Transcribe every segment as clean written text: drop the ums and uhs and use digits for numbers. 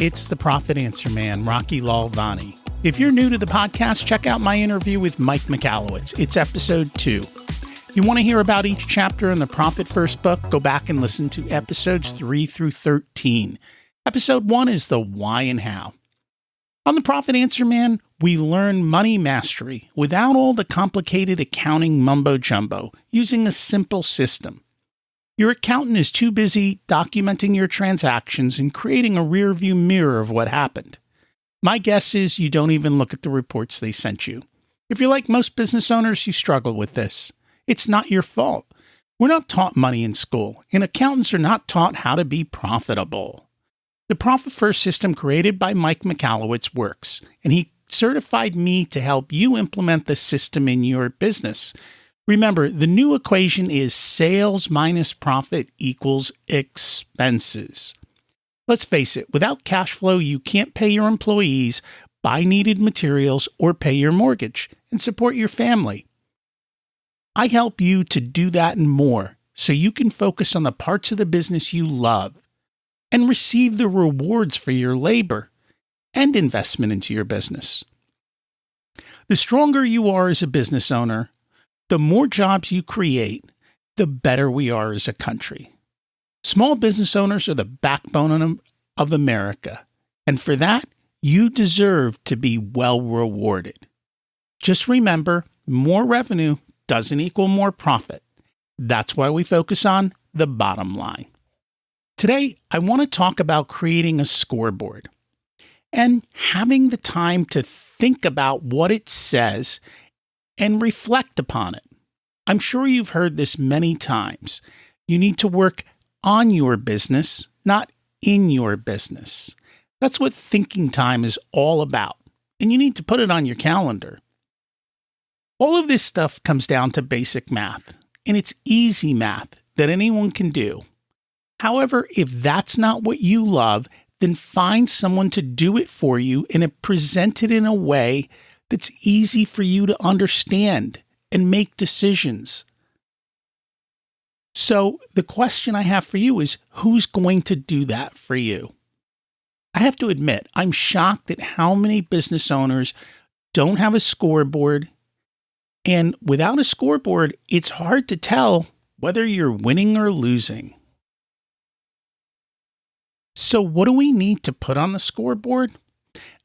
it's the Profit Answer Man, Rocky Lalvani. If you're new to the podcast, check out my interview with Mike Michalowicz. It's episode 2. You want to hear about each chapter in the Profit First book? Go back and listen to episodes 3 through 13. Episode 1 is the why and how. On the Profit Answer Man, we learn money mastery without all the complicated accounting mumbo-jumbo, using a simple system. Your accountant is too busy documenting your transactions and creating a rear-view mirror of what happened. My guess is you don't even look at the reports they sent you. If you're like most business owners, you struggle with this. It's not your fault. We're not taught money in school, and accountants are not taught how to be profitable. The Profit First system created by Mike Michalowicz works, and he certified me to help you implement the system in your business. Remember, the new equation is sales minus profit equals expenses. Let's face it, without cash flow, you can't pay your employees, buy needed materials, or pay your mortgage and support your family. I help you to do that and more so you can focus on the parts of the business you love and receive the rewards for your labor and investment into your business. The stronger you are as a business owner, the more jobs you create, the better we are as a country. Small business owners are the backbone of America, and for that, you deserve to be well rewarded. Just remember, more revenue doesn't equal more profit. That's why we focus on the bottom line. Today, I want to talk about creating a scoreboard and having the time to think about what it says and reflect upon it. I'm sure you've heard this many times. You need to work on your business, not in your business. That's what thinking time is all about, and you need to put it on your calendar. All of this stuff comes down to basic math, and it's easy math that anyone can do. However, if that's not what you love, then find someone to do it for you and present it in a way that's easy for you to understand and make decisions. So the question I have for you is, who's going to do that for you? I have to admit, I'm shocked at how many business owners don't have a scoreboard. And without a scoreboard, it's hard to tell whether you're winning or losing. So what do we need to put on the scoreboard?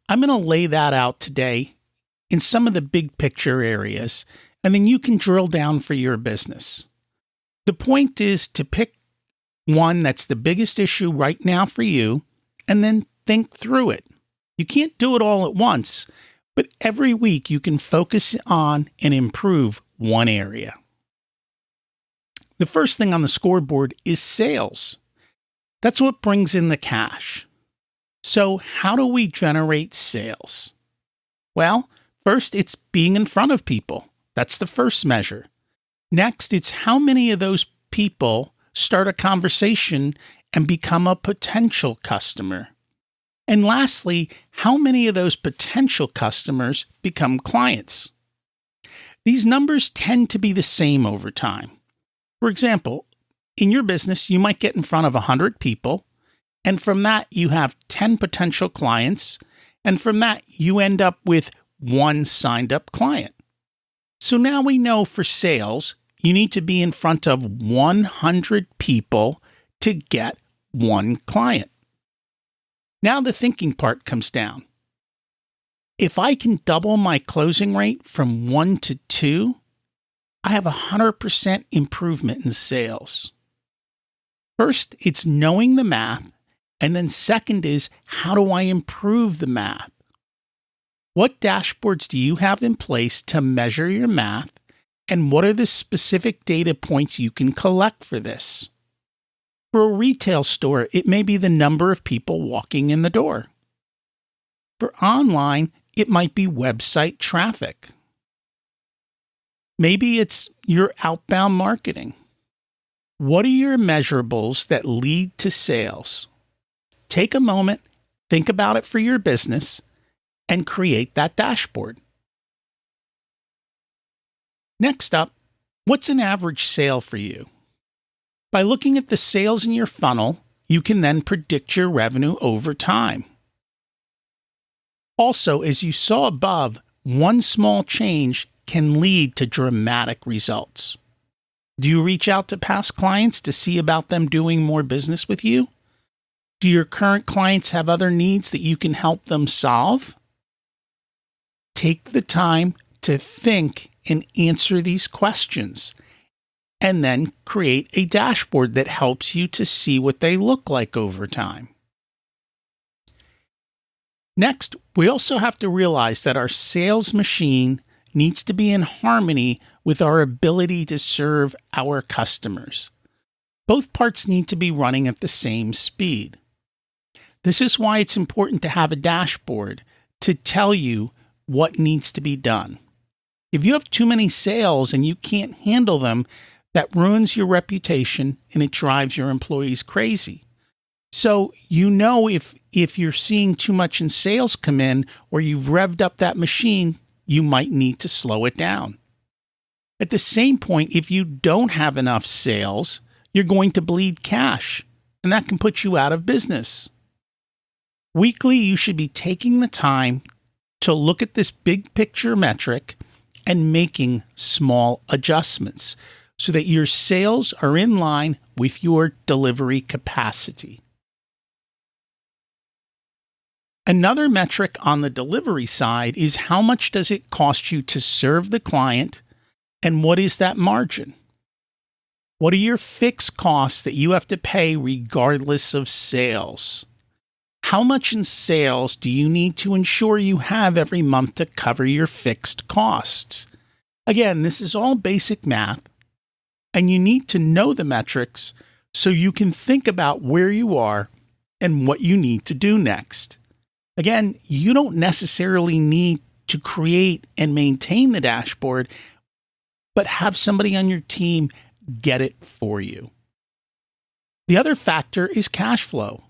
I'm going to lay that out today in some of the big picture areas, and then you can drill down for your business. The point is to pick one that's the biggest issue right now for you, and then think through it. You can't do it all at once, but every week you can focus on and improve one area. The first thing on the scoreboard is sales. That's what brings in the cash. So how do we generate sales? Well, first it's being in front of people. That's the first measure. Next, it's how many of those people start a conversation and become a potential customer. And lastly, how many of those potential customers become clients? These numbers tend to be the same over time. For example, in your business, you might get in front of 100 people, and from that, you have 10 potential clients, and from that, you end up with 1 signed-up client. So now we know for sales, you need to be in front of 100 people to get 1 client. Now the thinking part comes down. If I can double my closing rate from 1 to 2, I have 100% improvement in sales. First, it's knowing the math, and then second is, how do I improve the math? What dashboards do you have in place to measure your math, and what are the specific data points you can collect for this? For a retail store, it may be the number of people walking in the door. For online, it might be website traffic. Maybe it's your outbound marketing. What are your measurables that lead to sales? Take a moment, think about it for your business, and create that dashboard. Next up, what's an average sale for you? By looking at the sales in your funnel, you can then predict your revenue over time. Also, as you saw above, one small change can lead to dramatic results. Do you reach out to past clients to see about them doing more business with you? Do your current clients have other needs that you can help them solve? Take the time to think and answer these questions, and then create a dashboard that helps you to see what they look like over time. Next, we also have to realize that our sales machine needs to be in harmony with our ability to serve our customers. Both parts need to be running at the same speed. This is why it's important to have a dashboard to tell you what needs to be done. If you have too many sales and you can't handle them, that ruins your reputation and it drives your employees crazy. So if you're seeing too much in sales come in or you've revved up that machine, you might need to slow it down. At the same point, if you don't have enough sales, you're going to bleed cash, and that can put you out of business. Weekly, you should be taking the time to look at this big picture metric and making small adjustments so that your sales are in line with your delivery capacity. Another metric on the delivery side is how much does it cost you to serve the client, and what is that margin? What are your fixed costs that you have to pay regardless of sales? How much in sales do you need to ensure you have every month to cover your fixed costs? Again, this is all basic math, and you need to know the metrics so you can think about where you are and what you need to do next. Again, you don't necessarily need to create and maintain the dashboard, but have somebody on your team get it for you. The other factor is cash flow.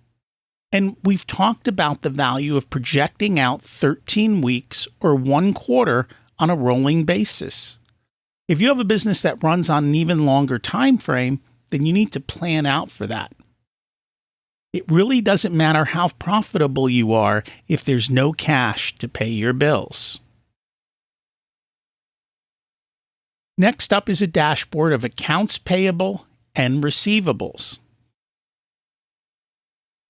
And we've talked about the value of projecting out 13 weeks or 1 quarter on a rolling basis. If you have a business that runs on an even longer time frame, then you need to plan out for that. It really doesn't matter how profitable you are if there's no cash to pay your bills. Next up is a dashboard of accounts payable and receivables.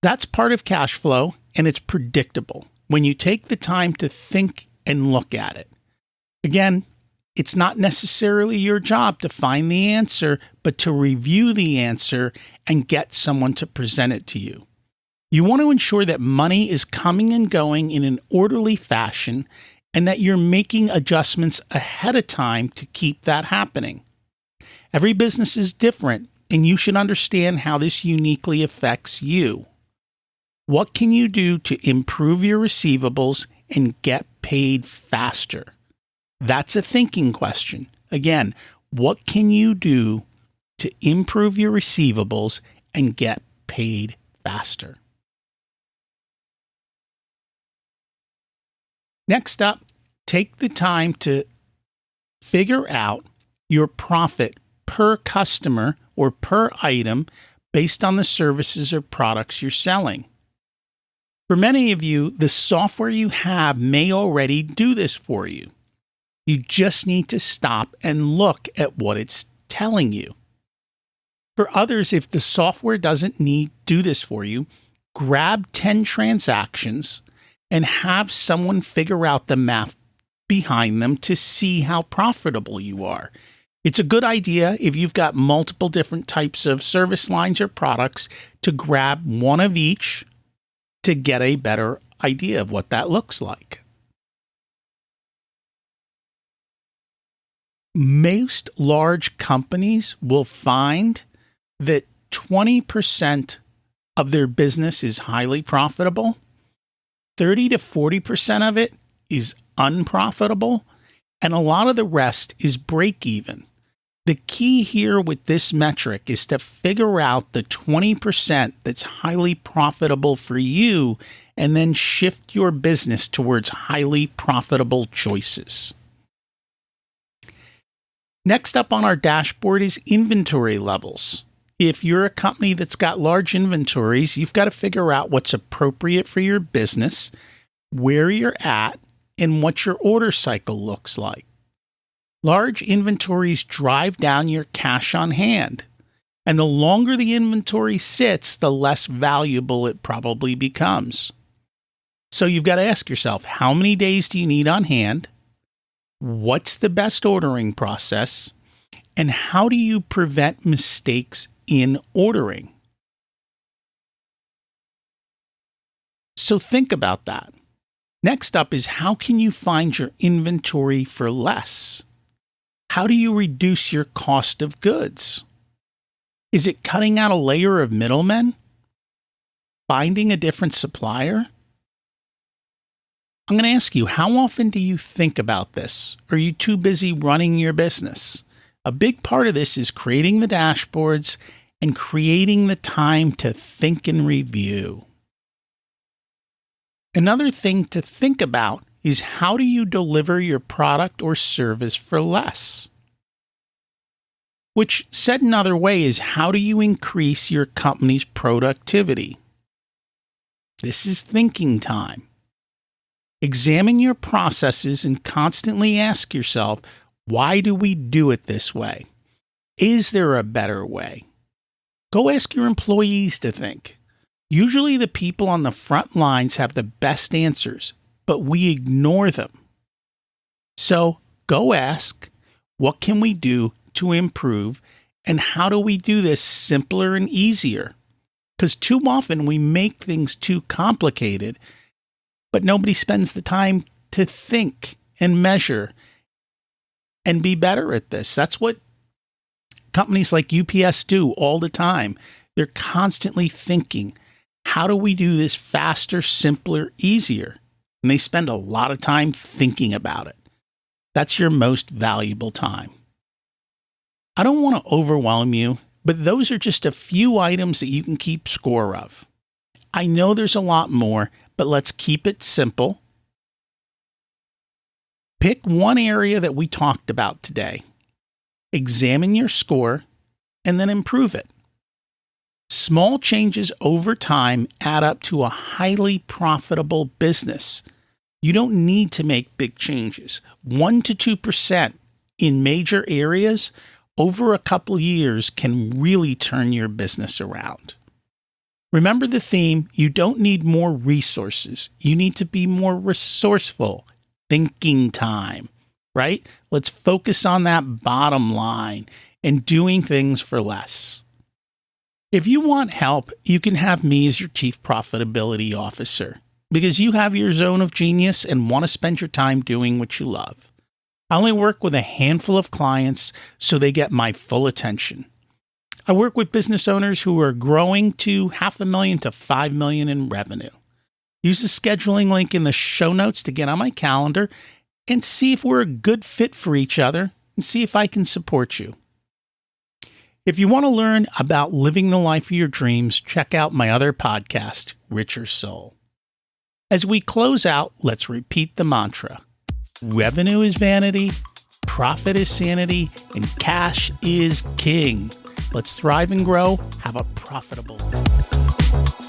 That's part of cash flow, and it's predictable when you take the time to think and look at it. Again, it's not necessarily your job to find the answer, but to review the answer and get someone to present it to you. You want to ensure that money is coming and going in an orderly fashion and that you're making adjustments ahead of time to keep that happening. Every business is different, and you should understand how this uniquely affects you. What can you do to improve your receivables and get paid faster? That's a thinking question. Again, what can you do to improve your receivables and get paid faster? Next up, take the time to figure out your profit per customer or per item based on the services or products you're selling. For many of you, the software you have may already do this for you. You just need to stop and look at what it's telling you. For others, if the software doesn't do this for you, grab 10 transactions and have someone figure out the math behind them to see how profitable you are. It's a good idea if you've got multiple different types of service lines or products to grab one of each to get a better idea of what that looks like. Most large companies will find that 20% of their business is highly profitable, 30 to 40% of it is unprofitable, and a lot of the rest is break even. The key here with this metric is to figure out the 20% that's highly profitable for you and then shift your business towards highly profitable choices. Next up on our dashboard is inventory levels. If you're a company that's got large inventories, you've got to figure out what's appropriate for your business, where you're at, and what your order cycle looks like. Large inventories drive down your cash on hand, and the longer the inventory sits, the less valuable it probably becomes. So you've got to ask yourself, how many days do you need on hand? What's the best ordering process? And how do you prevent mistakes in ordering? So think about that. Next up is, how can you find your inventory for less? How do you reduce your cost of goods? Is it cutting out a layer of middlemen? Finding a different supplier? I'm going to ask you, how often do you think about this? Are you too busy running your business? A big part of this is creating the dashboards and creating the time to think and review. Another thing to think about is, how do you deliver your product or service for less? Which, said another way, is, how do you increase your company's productivity? This is thinking time. Examine your processes and constantly ask yourself, why do we do it this way? Is there a better way? Go ask your employees to think. Usually the people on the front lines have the best answers, but we ignore them. So go ask, what can we do to improve, and how do we do this simpler and easier? Because too often we make things too complicated, but nobody spends the time to think and measure and be better at this. That's what companies like UPS do all the time. They're constantly thinking, how do we do this faster, simpler, easier? And they spend a lot of time thinking about it. That's your most valuable time. I don't want to overwhelm you, but those are just a few items that you can keep score of. I know there's a lot more, but let's keep it simple. Pick one area that we talked about today. Examine your score and then improve it. Small changes over time add up to a highly profitable business. You don't need to make big changes. 1% to 2% in major areas over a couple years can really turn your business around. Remember the theme, you don't need more resources. You need to be more resourceful. Thinking time, right? Let's focus on that bottom line and doing things for less. If you want help, you can have me as your Chief Profitability Officer, because you have your zone of genius and want to spend your time doing what you love. I only work with a handful of clients, so they get my full attention. I work with business owners who are growing to $500,000 to $5 million in revenue. Use the scheduling link in the show notes to get on my calendar and see if we're a good fit for each other and see if I can support you. If you want to learn about living the life of your dreams, check out my other podcast, Richer Soul. As we close out, let's repeat the mantra. Revenue is vanity, profit is sanity, and cash is king. Let's thrive and grow. Have a profitable life.